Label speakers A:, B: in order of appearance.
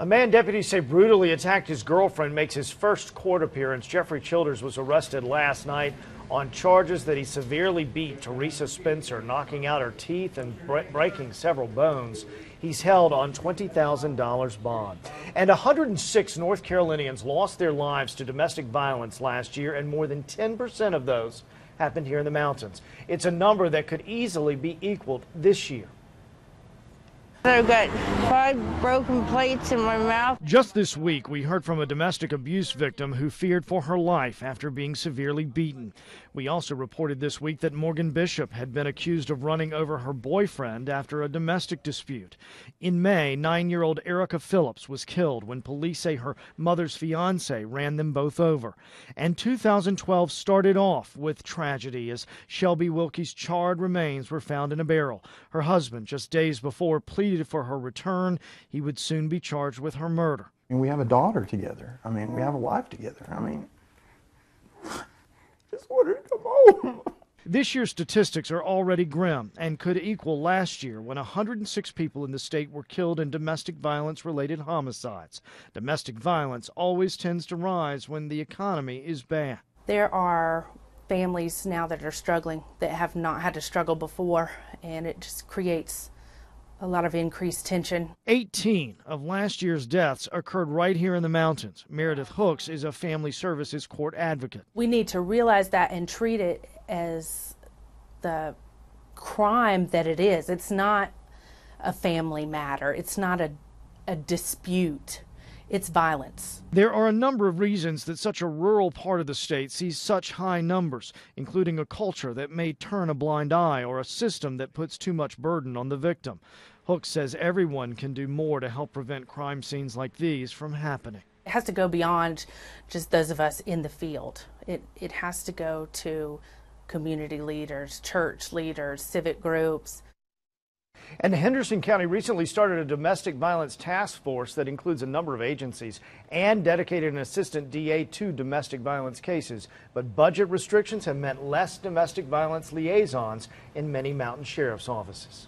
A: A man deputies say brutally attacked his girlfriend makes his first court appearance. Jeffrey Childers was arrested last night on charges that he severely beat Teresa Spencer, knocking out her teeth and breaking several bones. He's held on $20,000 bond. And 106 North Carolinians lost their lives to domestic violence last year, and more than 10% of those happened here in the mountains. It's a number that could easily be equaled this year.
B: I've got 5 broken plates in my mouth.
A: Just this week, we heard from a domestic abuse victim who feared for her life after being severely beaten. We also reported this week that Morgan Bishop had been accused of running over her boyfriend after a domestic dispute. In May, 9-year-old Erica Phillips was killed when police say her mother's fiance ran them both over. And 2012 started off with tragedy as Shelby Wilkie's charred remains were found in a barrel. Her husband, just days before, pleaded for her return. He would soon be charged with her murder.
C: And we have a daughter together. I mean, we have a life together. I mean, just want her to come home.
A: This year's statistics are already grim and could equal last year when 106 people in the state were killed in domestic violence-related homicides. Domestic violence always tends to rise when the economy is bad.
D: There are families now that are struggling that have not had to struggle before, and it just creates a lot of increased tension.
A: 18 of last year's deaths occurred right here in the mountains. Meredith Hooks is a family services court advocate.
D: We need to realize that and treat it as the crime that it is. It's not a family matter. It's not a dispute. It's violence.
A: There are a number of reasons that such a rural part of the state sees such high numbers, including a culture that may turn a blind eye or a system that puts too much burden on the victim. Hooks says everyone can do more to help prevent crime scenes like these from happening.
D: It has to go beyond just those of us in the field. It has to go to community leaders, church leaders, civic groups.
A: And Henderson County recently started a domestic violence task force that includes a number of agencies and dedicated an assistant DA to domestic violence cases. But budget restrictions have meant less domestic violence liaisons in many mountain sheriff's offices.